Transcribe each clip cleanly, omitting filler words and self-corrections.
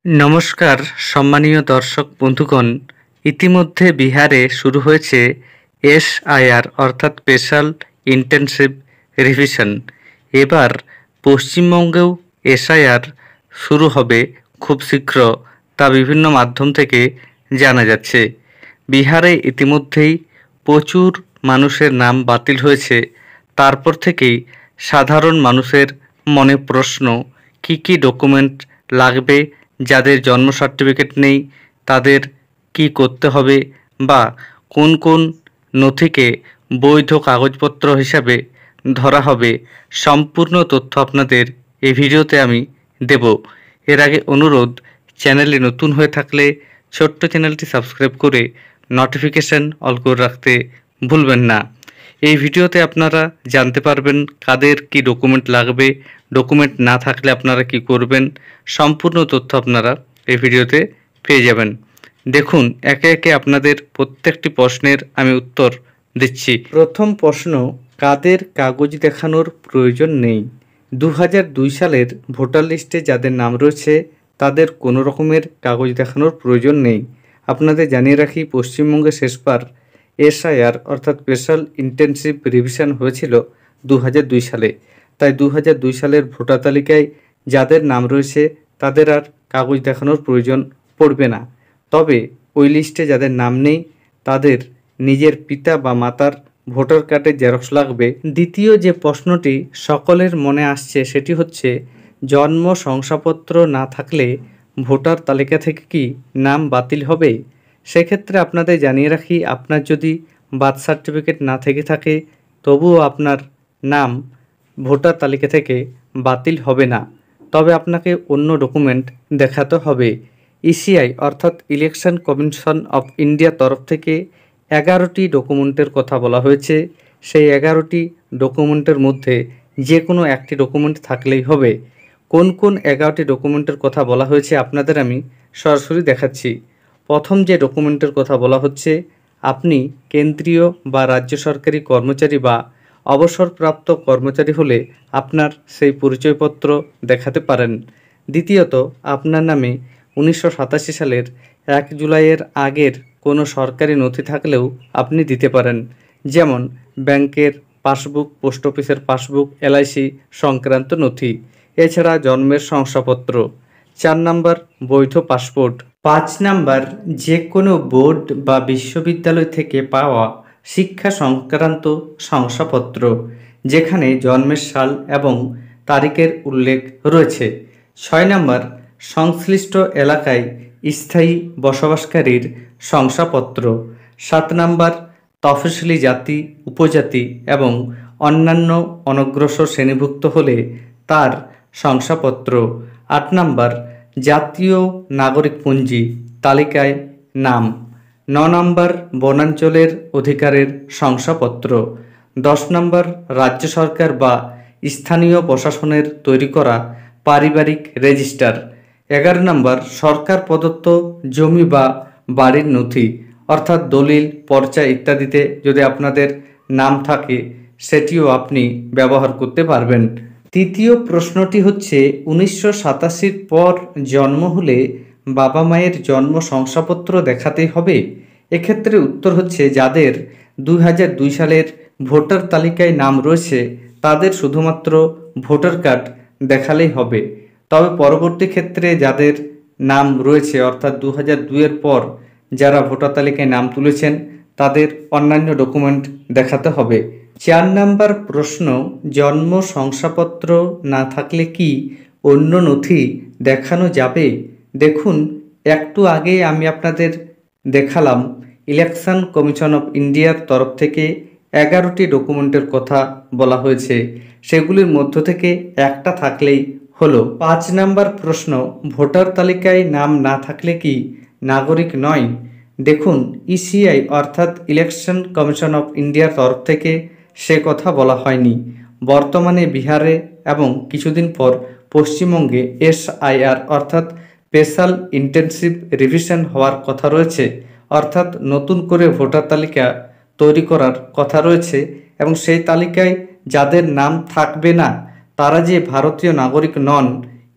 নমস্কার সম্মানীয় দর্শক বন্ধুগণ, ইতিমধ্যে বিহারে শুরু হয়েছে এসআইআর অর্থাৎ স্পেশাল ইন্টেনসিভ রিভিশন। এবার পশ্চিমবঙ্গেও এসআইআর শুরু হবে খুব শীঘ্র, তা বিভিন্ন মাধ্যম থেকে জানা যাচ্ছে। বিহারে ইতিমধ্যেই প্রচুর মানুষের নাম বাতিল হয়েছে। তারপর থেকেই সাধারণ মানুষের মনে প্রশ্ন, কি কি ডকুমেন্ট লাগবে, যাদের জন্ম সার্টিফিকেট নেই তাদের কি করতে হবে, বা কোন কোন নথিকে বৈধ কাগজপত্র হিসাবে ধরা হবে, সম্পূর্ণ তথ্য আপনাদের এই ভিডিওতে আমি দেব। এর আগে অনুরোধ, চ্যানেলে নতুন হয়ে থাকলে ছোট্ট চ্যানেলটি সাবস্ক্রাইব করে নোটিফিকেশান অল করে রাখতে ভুলবেন না। এই ভিডিওতে আপনারা জানতে পারবেন কাদের কি ডকুমেন্ট লাগবে, ডকুমেন্ট না থাকলে আপনারা কি করবেন, সম্পূর্ণ তথ্য আপনারা এই ভিডিওতে পেয়ে যাবেন। দেখুন, একে একে আপনাদের প্রত্যেকটি প্রশ্নের আমি উত্তর দিচ্ছি। প্রথম প্রশ্ন, কাদের কাগজ দেখানোর প্রয়োজন নেই? 2002 সালের ভোটার লিস্টে যাদের নাম রয়েছে তাদের কোনো রকমের কাগজ দেখানোর প্রয়োজন নেই। আপনাদের জানিয়ে রাখি, পশ্চিমবঙ্গে শেষবার এসআইআর অর্থাৎ স্পেশাল ইন্টেনসিভ রিভিশন হয়েছিল 2002 সালে। তাই 2002 সালের ভোটার তালিকায় যাদের নাম রয়েছে তাদের আর কাগজ দেখানোর প্রয়োজন পড়বে না। তবে ওই লিস্টে যাদের নাম নেই তাদের নিজের পিতা বা মাতার ভোটার কার্ডের জেরক্স লাগবে। দ্বিতীয় যে প্রশ্নটি সকলের মনে আসছে সেটি হচ্ছে, জন্ম শংসাপত্র না থাকলে ভোটার তালিকা থেকে কি নাম বাতিল হবে? সেক্ষেত্রে আপনাদের জানিয়ে রাখি, আপনার যদি বার্থ সার্টিফিকেট না থেকে থাকে তবুও আপনার নাম ভোটার তালিকা থেকে বাতিল হবে না। তবে আপনাকে অন্য ডকুমেন্ট দেখাতে হবে। ইসিআই অর্থাৎ ইলেকশন কমিশন অফ ইন্ডিয়া তরফ থেকে 11টি ডকুমেন্টের কথা বলা হয়েছে। সেই 11টি ডকুমেন্টের মধ্যে যে কোনো একটি ডকুমেন্ট থাকলেই হবে। কোন কোন 11টি ডকুমেন্টের কথা বলা হয়েছে আপনাদের আমি সরাসরি দেখাচ্ছি। প্রথম যে ডকুমেন্টের কথা বলা হচ্ছে, আপনি কেন্দ্রীয় বা রাজ্য সরকারি কর্মচারী বা অবসরপ্রাপ্ত কর্মচারী হলে আপনার সেই পরিচয়পত্র দেখাতে পারেন। দ্বিতীয়ত, আপনার নামে 1987 সালের 1 জুলাইয়ের আগের কোনো সরকারি নথি থাকলেও আপনি দিতে পারেন, যেমন ব্যাংকের পাসবুক, পোস্ট অফিসের পাসবুক, এলআইসি সংক্রান্ত নথি, এছাড়া জন্মের শংসাপত্র। 4 নম্বর, বৈধ পাসপোর্ট। 5 নম্বর, যে কোনো বোর্ড বা বিশ্ববিদ্যালয় থেকে পাওয়া শিক্ষা সংক্রান্ত শংসাপত্র, যেখানে জন্মের সাল এবং তারিখের উল্লেখ রয়েছে। 6 নম্বর, সংশ্লিষ্ট এলাকায় স্থায়ী বসবাসকারীর শংসাপত্র। 7 নম্বর, তফসিলি জাতি, উপজাতি এবং অন্যান্য অনগ্রসর শ্রেণীভুক্ত হলে তার শংসাপত্র। 8 নম্বর, জাতীয় নাগরিকপঞ্জি তালিকায় নাম। 9 নম্বর, বনাঞ্চলের অধিকারের শংসাপত্র। 10 নম্বর, রাজ্য সরকার বা স্থানীয় প্রশাসনের তৈরি করা পারিবারিক রেজিস্টার। 11 নম্বর, সরকার প্রদত্ত জমি বা বাড়ির নথি অর্থাৎ দলিল, পর্চা ইত্যাদিতে যদি আপনাদের নাম থাকে সেটিও আপনি ব্যবহার করতে পারবেন। তৃতীয় প্রশ্নটি হচ্ছে, 1987 পর জন্ম হলে বাবা মায়ের জন্ম শংসাপত্র দেখাতেই হবে? এক্ষেত্রে উত্তর হচ্ছে, যাদের 2002 সালের ভোটার তালিকায় নাম রয়েছে তাদের শুধুমাত্র ভোটার কার্ড দেখালেই হবে। তবে পরবর্তী ক্ষেত্রে যাদের নাম রয়েছে অর্থাৎ 2002-এর পর যারা ভোটার তালিকায় নাম তুলেছেন তাদের অন্যান্য ডকুমেন্ট দেখাতে হবে। 4 নম্বর প্রশ্ন, জন্ম শংসাপত্র না থাকলে কি অন্য নথি দেখানো যাবে? দেখুন, একটু আগে আমি আপনাদের দেখালাম ইলেকশন কমিশন অফ ইন্ডিয়ার তরফ থেকে 11টি ডকুমেন্টের কথা বলা হয়েছে। সেগুলির মধ্য থেকে একটা থাকলেই হলো। 5 নম্বর প্রশ্ন, ভোটার তালিকায় নাম না থাকলে কি নাগরিক নয়? দেখুন, ইসিআই অর্থাৎ ইলেকশন কমিশন অফ ইন্ডিয়ার তরফ থেকে সে কথা বলা হয়নি। বর্তমানে বিহারে এবং কিছুদিন পর পশ্চিমবঙ্গে এসআইআর অর্থাৎ স্পেশাল ইন্টেনসিভ রিভিশন হওয়ার কথা রয়েছে, অর্থাৎ নতুন করে ভোটার তালিকা তৈরি করার কথা রয়েছে, এবং সেই তালিকায় যাদের নাম থাকবে না তারা যে ভারতীয় নাগরিক নন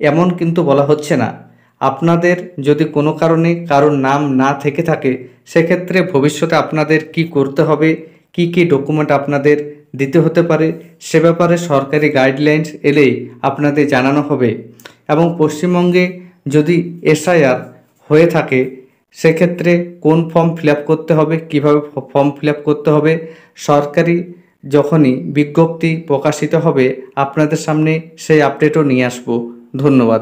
এমন কিন্তু বলা হচ্ছে না। আপনাদের যদি কোনো কারণে কারোর নাম না থেকে থাকে, সেক্ষেত্রে ভবিষ্যতে আপনাদের কি করতে হবে, কি কি ডকুমেন্ট আপনাদের দিতে হতে পারে, সে ব্যাপারে সরকারি গাইডলাইন্স এলেই আপনাদের জানানো হবে। এবং পশ্চিমবঙ্গে যদি এসআইআর হয়ে থাকে, সেক্ষেত্রে কোন ফর্ম ফিল আপ করতে হবে, কীভাবে ফর্ম ফিল আপ করতে হবে, সরকারি যখনই বিজ্ঞপ্তি প্রকাশিত হবে আপনাদের সামনে সেই আপডেটও নিয়ে আসবো। ধন্যবাদ।